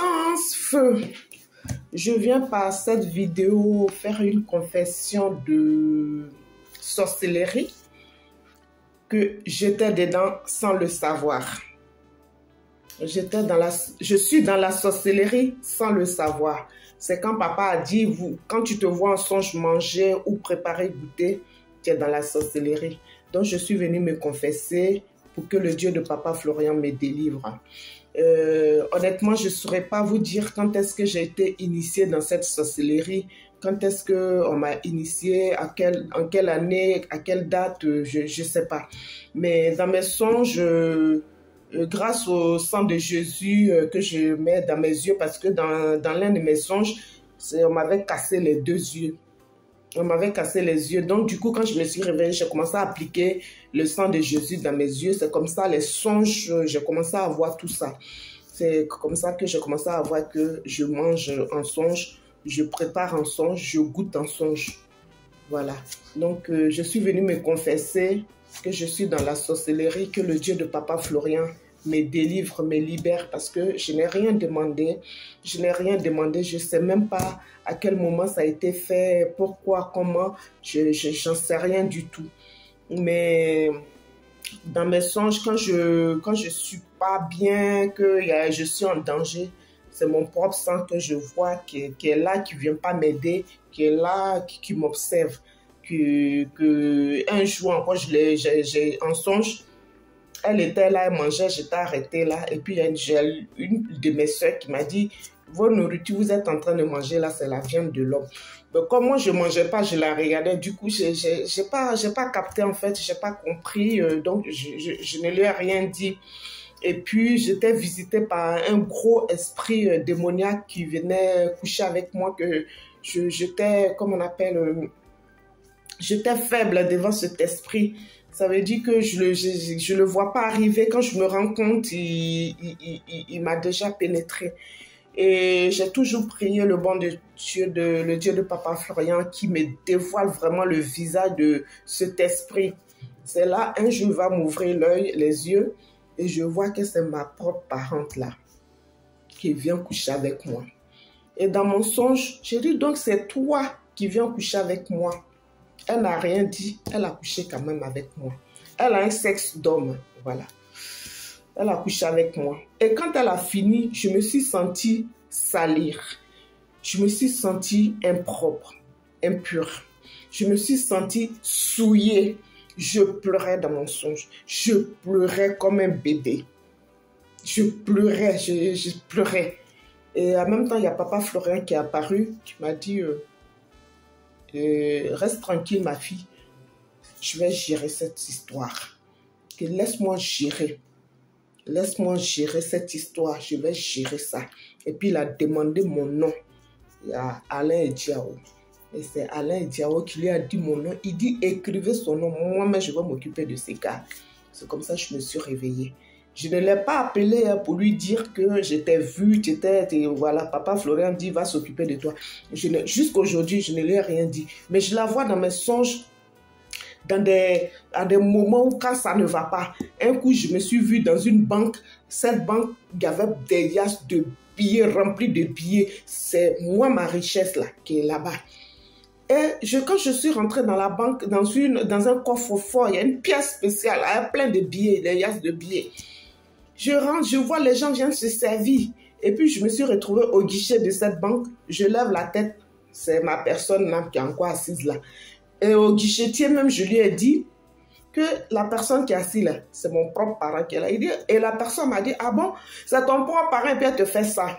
Puissance feu. Je viens par cette vidéo faire une confession de sorcellerie que j'étais dedans sans le savoir. Je suis dans la sorcellerie sans le savoir. C'est quand papa a dit, quand tu te vois en songe manger ou préparer goûter, tu es dans la sorcellerie. Donc je suis venue me confesser pour que le Dieu de papa Florian me délivre. Honnêtement, je ne saurais pas vous dire quand est-ce que j'ai été initiée dans cette sorcellerie, quand est-ce qu'on m'a initiée, en quelle année, à quelle date, je ne sais pas. Mais dans mes songes, grâce au sang de Jésus que je mets dans mes yeux, parce que dans l'un de mes songes, on m'avait cassé les deux yeux. On m'avait cassé les yeux. Donc, du coup, quand je me suis réveillée, j'ai commencé à appliquer le sang de Jésus dans mes yeux. C'est comme ça, les songes, j'ai commencé à voir tout ça. C'est comme ça que j'ai commencé à voir que je mange en songe, je prépare en songe, je goûte en songe. Voilà. Donc, je suis venue me confesser que je suis dans la sorcellerie, que le Dieu de papa Florian me délivre, me libère, parce que je n'ai rien demandé. Je n'ai rien demandé. Je ne sais même pas à quel moment ça a été fait, pourquoi, comment. J'en sais rien du tout. Mais dans mes songes, quand je suis pas bien, que je suis en danger, c'est mon propre sang que je vois qui est là, qui ne vient pas m'aider, qui est là, qui m'observe. Un jour encore, j'ai en songe, elle était là, elle mangeait, j'étais arrêtée là. Et puis, j'ai une de mes soeurs qui m'a dit, vos nourritures, vous êtes en train de manger là, c'est la viande de l'homme. Donc, comme moi, je ne mangeais pas, je la regardais. Du coup, je n'ai pas capté en fait, je n'ai pas compris. Donc, je ne lui ai rien dit. Et puis, j'étais visitée par un gros esprit démoniaque qui venait coucher avec moi, que j'étais, comme on appelle, j'étais faible devant cet esprit. Ça veut dire que je le vois pas arriver. Quand je me rends compte, il m'a déjà pénétré. Et j'ai toujours prié le bon Dieu, le Dieu de papa Florian, qui me dévoile vraiment le visage de cet esprit. C'est là, un jour, il va m'ouvrir les yeux, et je vois que c'est ma propre parente là, qui vient coucher avec moi. Et dans mon songe, j'ai dit, donc c'est toi qui viens coucher avec moi. Elle n'a rien dit, elle a couché quand même avec moi. Elle a un sexe d'homme, voilà. Elle a couché avec moi. Et quand elle a fini, je me suis sentie salir. Je me suis sentie impropre, impure. Je me suis sentie souillée. Je pleurais dans mon songe. Je pleurais comme un bébé. Je pleurais, je pleurais. Et en même temps, il y a papa Florian qui est apparu, qui m'a dit... reste tranquille ma fille, je vais gérer cette histoire. Laisse-moi gérer cette histoire, je vais gérer ça. Et puis il a demandé mon nom. Il y a Alain Diao. Et c'est Alain Diao qui lui a dit mon nom. Il dit écrivez son nom, moi-même je vais m'occuper de ces gars. C'est comme ça que je me suis réveillée. Je ne l'ai pas appelé pour lui dire que j'étais vue, voilà, papa Florian dit, va s'occuper de toi. Jusqu'à aujourd'hui, je ne lui ai rien dit. Mais je la vois dans mes songes, à des moments où quand ça ne va pas. Un coup, je me suis vue dans une banque. Cette banque, il y avait des liasses de billets remplis de billets. C'est moi, ma richesse là, qui est là-bas. Et quand je suis rentrée dans la banque, dans un coffre-fort, il y a une pièce spéciale, plein de billets, des liasses de billets. Je rentre, je vois les gens viennent se servir. Et puis, je me suis retrouvée au guichet de cette banque. Je lève la tête. C'est ma personne là qui est encore assise là. Et au guichetier même, je lui ai dit que la personne qui est assise là, c'est mon propre parent qui est là. Et la personne m'a dit, ah bon, c'est ton propre parent et puis elle te fait ça.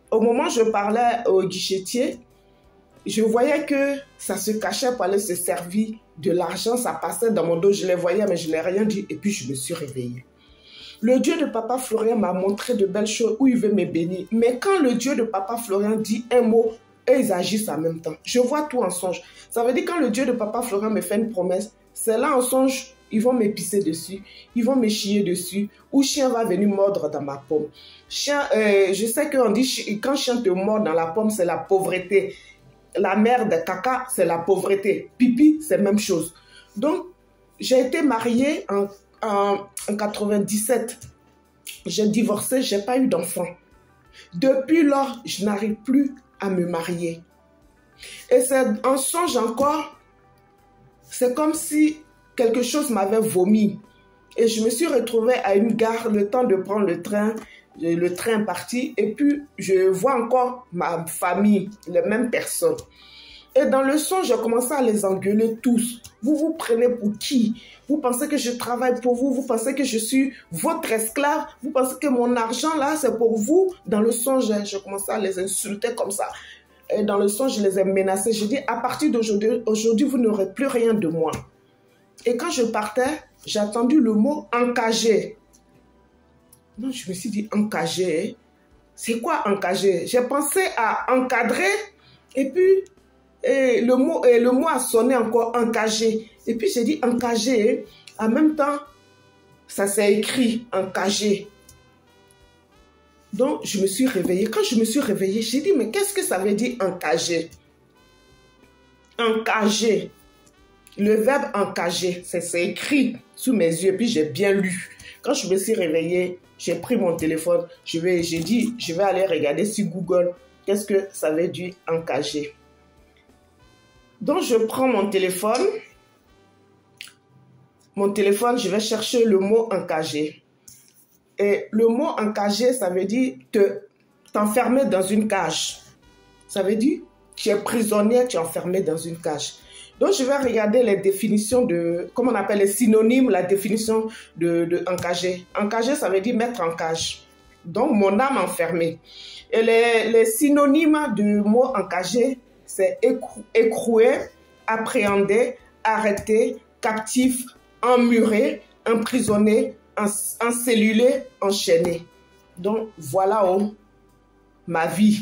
Au moment où je parlais au guichetier, je voyais que ça se cachait pour aller se servir de l'argent. Ça passait dans mon dos. Je les voyais, mais je n'ai rien dit. Et puis, je me suis réveillée. Le Dieu de papa Florian m'a montré de belles choses où il veut me bénir. Mais quand le Dieu de papa Florian dit un mot, eux, ils agissent en même temps. Je vois tout en songe. Ça veut dire quand le Dieu de papa Florian me fait une promesse, c'est là en songe, ils vont me pisser dessus, ils vont me chier dessus, ou chien va venir mordre dans ma pomme. Chien, je sais qu'on dit, quand chien te mord dans la pomme, c'est la pauvreté. La merde, caca, c'est la pauvreté. Pipi, c'est la même chose. Donc, j'ai été mariée en 97, j'ai divorcé, j'ai pas eu d'enfant. Depuis lors, je n'arrive plus à me marier. Et c'est un songe encore, c'est comme si quelque chose m'avait vomi. Et je me suis retrouvée à une gare, le temps de prendre le train est parti, et puis je vois encore ma famille, les mêmes personnes. Et dans le songe, j'ai commencé à les engueuler tous. Vous vous prenez pour qui? Vous pensez que je travaille pour vous? Vous pensez que je suis votre esclave? Vous pensez que mon argent là, c'est pour vous? Dans le songe, j'ai commencé à les insulter comme ça. Et dans le songe, je les ai menacés. Je dis, à partir d'aujourd'hui, vous n'aurez plus rien de moi. Et quand je partais, j'ai entendu le mot encagé. Donc, je me suis dit, encagé, c'est quoi encagé? J'ai pensé à encadrer, et puis le mot a sonné encore, encagé. Et puis j'ai dit encagé, en même temps, ça s'est écrit encagé. Donc, je me suis réveillée. Quand je me suis réveillée, j'ai dit, mais qu'est-ce que ça veut dire encagé? Encagé. Le verbe encager, c'est écrit sous mes yeux, puis j'ai bien lu. Quand je me suis réveillée, j'ai pris mon téléphone, j'ai dit, je vais aller regarder sur Google, qu'est-ce que ça veut dire encager. Donc, je prends mon téléphone, je vais chercher le mot encager. Et le mot encager, ça veut dire t'enfermer dans une cage. Ça veut dire tu es prisonnier, tu es enfermé dans une cage. Donc, je vais regarder les définitions de, comment on appelle les synonymes, la définition de encager. Encager, ça veut dire mettre en cage. Donc, mon âme enfermée. Et les synonymes du mot encager, c'est écroué, appréhender, arrêter, captif, emmuré, emprisonné, encellulé, enchaîné. Donc, voilà ma vie.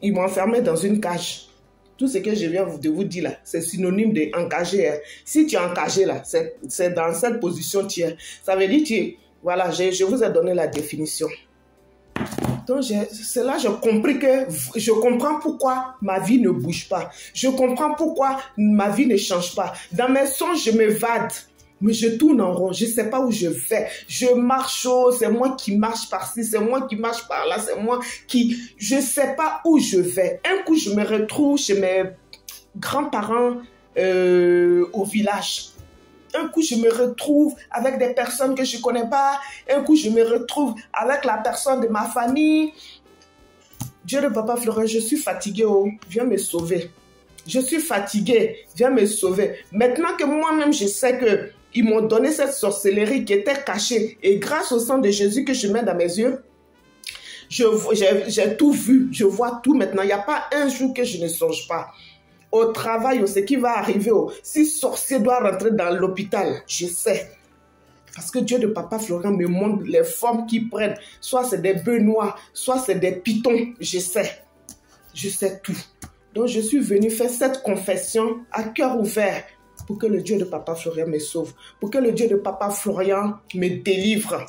Ils m'ont enfermé dans une cage. Tout ce que je viens de vous dire là, c'est synonyme de encagé. Hein. Si tu es encagé là, c'est dans cette position tu es. Ça veut dire voilà, je vous ai donné la définition. Donc, c'est là que je comprends pourquoi ma vie ne bouge pas. Je comprends pourquoi ma vie ne change pas. Dans mes songes, je m'évade. Mais je tourne en rond, je ne sais pas où je vais. Je marche, c'est moi qui marche par-ci, c'est moi qui marche par-là, c'est moi qui... Je ne sais pas où je vais. Un coup, je me retrouve chez mes grands-parents au village. Un coup, je me retrouve avec des personnes que je ne connais pas. Un coup, je me retrouve avec la personne de ma famille. Dieu de Papa Florent, je suis fatiguée, viens me sauver. Je suis fatiguée, viens me sauver. Maintenant que moi-même, je sais que ils m'ont donné cette sorcellerie qui était cachée. Et grâce au sang de Jésus que je mets dans mes yeux, j'ai tout vu. Je vois tout maintenant. Il n'y a pas un jour que je ne songe pas. Au travail, ce qui va arriver. Si sorcier doit rentrer dans l'hôpital, je sais. Parce que Dieu de Papa Florent me montre les formes qu'ils prennent. Soit c'est des bœufs noirs, soit c'est des pitons. Je sais. Je sais tout. Donc, je suis venue faire cette confession à cœur ouvert pour que le Dieu de Papa Florian me sauve, pour que le Dieu de Papa Florian me délivre,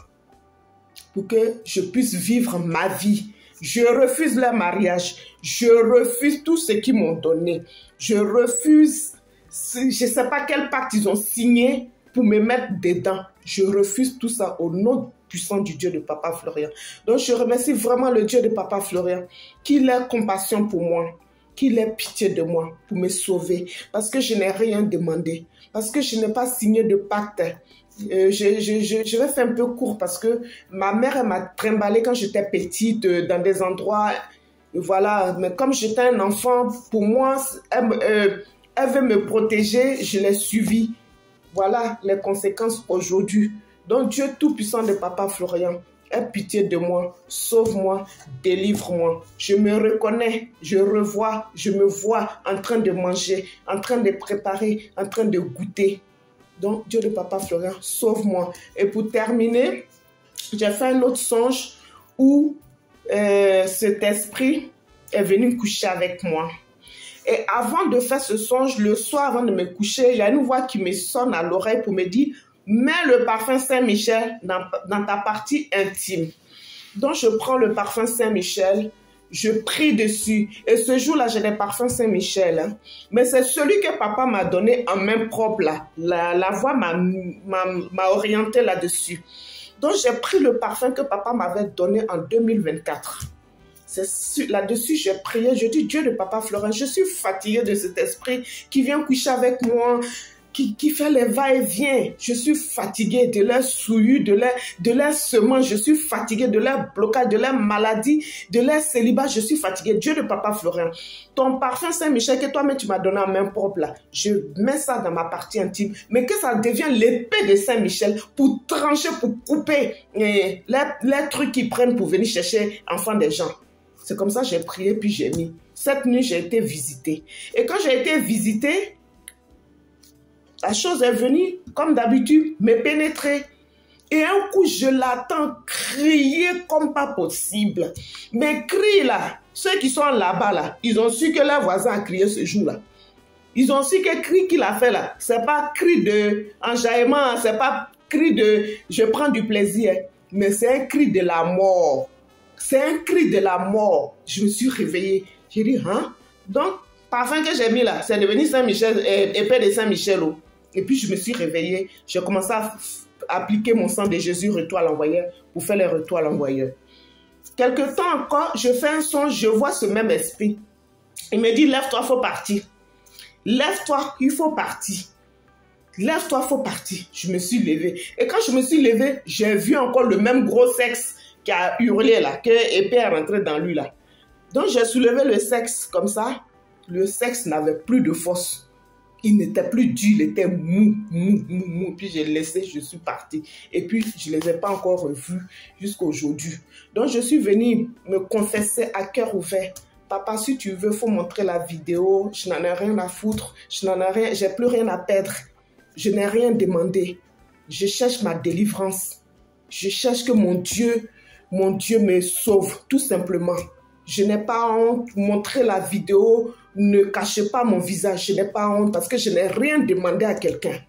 pour que je puisse vivre ma vie. Je refuse leur mariage, je refuse tout ce qu'ils m'ont donné. Je refuse, je ne sais pas quel pacte ils ont signé pour me mettre dedans. Je refuse tout ça au nom puissant du Dieu de Papa Florian. Donc, je remercie vraiment le Dieu de Papa Florian qu'il ait compassion pour moi, qu'il ait pitié de moi pour me sauver. Parce que je n'ai rien demandé. Parce que je n'ai pas signé de pacte. Je vais faire un peu court parce que ma mère m'a trimballée quand j'étais petite dans des endroits. Voilà. Mais comme j'étais un enfant, pour moi, elle veut me protéger. Je l'ai suivie. Voilà les conséquences aujourd'hui. Donc Dieu Tout-Puissant de Papa Florian, aie pitié de moi, sauve-moi, délivre-moi. Je me reconnais, je revois, je me vois en train de manger, en train de préparer, en train de goûter. Donc, Dieu de Papa Florian, sauve-moi. Et pour terminer, j'ai fait un autre songe où cet esprit est venu coucher avec moi. Et avant de faire ce songe, le soir, avant de me coucher, il y a une voix qui me sonne à l'oreille pour me dire « Mets le parfum Saint-Michel dans ta partie intime. » Donc, je prends le parfum Saint-Michel, je prie dessus. Et ce jour-là, j'ai des parfums Saint-Michel. Hein. Mais c'est celui que papa m'a donné en main propre. Là. La voix m'a orienté là-dessus. Donc, j'ai pris le parfum que papa m'avait donné en 2024. Là-dessus, j'ai prié. Je dis, Dieu de papa Florent, je suis fatiguée de cet esprit qui vient coucher avec moi, qui fait les va-et-vient. Je suis fatiguée de leur souillure, de leur semence. Je suis fatiguée de leur blocage, de leur maladie, de leur célibat. Je suis fatiguée. Dieu de papa Florent, ton parfum Saint-Michel que toi-même tu m'as donné en main propre là, je mets ça dans ma partie intime, mais que ça devienne l'épée de Saint-Michel pour trancher, pour couper les trucs qu'ils prennent pour venir chercher enfants des gens. C'est comme ça que j'ai prié, puis j'ai mis. Cette nuit, j'ai été visitée. Et quand j'ai été visitée, la chose est venue, comme d'habitude, me pénétrer. Et un coup, je l'attends crier comme pas possible. Mais crie là, ceux qui sont là-bas là, ils ont su que leur voisin a crié ce jour-là. Ils ont su que le cri qu'il a fait là, c'est pas cri de enjaillement, c'est pas cri de je prends du plaisir, mais c'est un cri de la mort. C'est un cri de la mort. Je me suis réveillée. J'ai dit, hein? Donc, parfum que j'ai mis là, c'est devenu Saint-Michel, épée de Saint-Michel. Et puis, je me suis réveillée. J'ai commencé à appliquer mon sang de Jésus, retour à l'envoyeur, pour faire les retours à l'envoyeur. Quelque temps encore, je fais un son, je vois ce même esprit. Il me dit, lève-toi, il faut partir. Lève-toi, il faut partir. Lève-toi, il faut partir. Je me suis levée. Et quand je me suis levée, j'ai vu encore le même gros sexe qui a hurlé là, que épée est rentrée dans lui là. Donc j'ai soulevé le sexe comme ça. Le sexe n'avait plus de force. Il n'était plus dur, il était mou. Puis j'ai laissé, je suis partie. Et puis je ne les ai pas encore revus jusqu'à aujourd'hui. Donc je suis venue me confesser à cœur ouvert. Papa, si tu veux, il faut montrer la vidéo. Je n'en ai rien à foutre. Je n'en ai rien, j'ai plus rien à perdre. Je n'ai rien demandé. Je cherche ma délivrance. Je cherche que mon Dieu me sauve, tout simplement. Je n'ai pas honte. Montrer la vidéo, ne cachez pas mon visage. Je n'ai pas honte parce que je n'ai rien demandé à quelqu'un.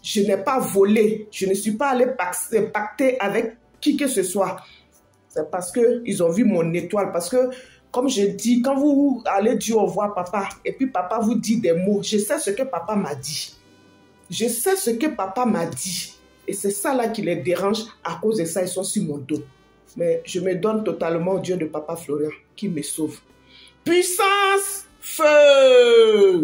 Je n'ai pas volé. Je ne suis pas allé pacter avec qui que ce soit. C'est parce qu'ils ont vu mon étoile. Parce que, comme je dis, quand vous allez dire au revoir papa, et puis papa vous dit des mots, je sais ce que papa m'a dit. Je sais ce que papa m'a dit. Et c'est ça là qui les dérange. À cause de ça, ils sont sur mon dos. Mais je me donne totalement au Dieu de papa Florent qui me sauve. Puissance, feu!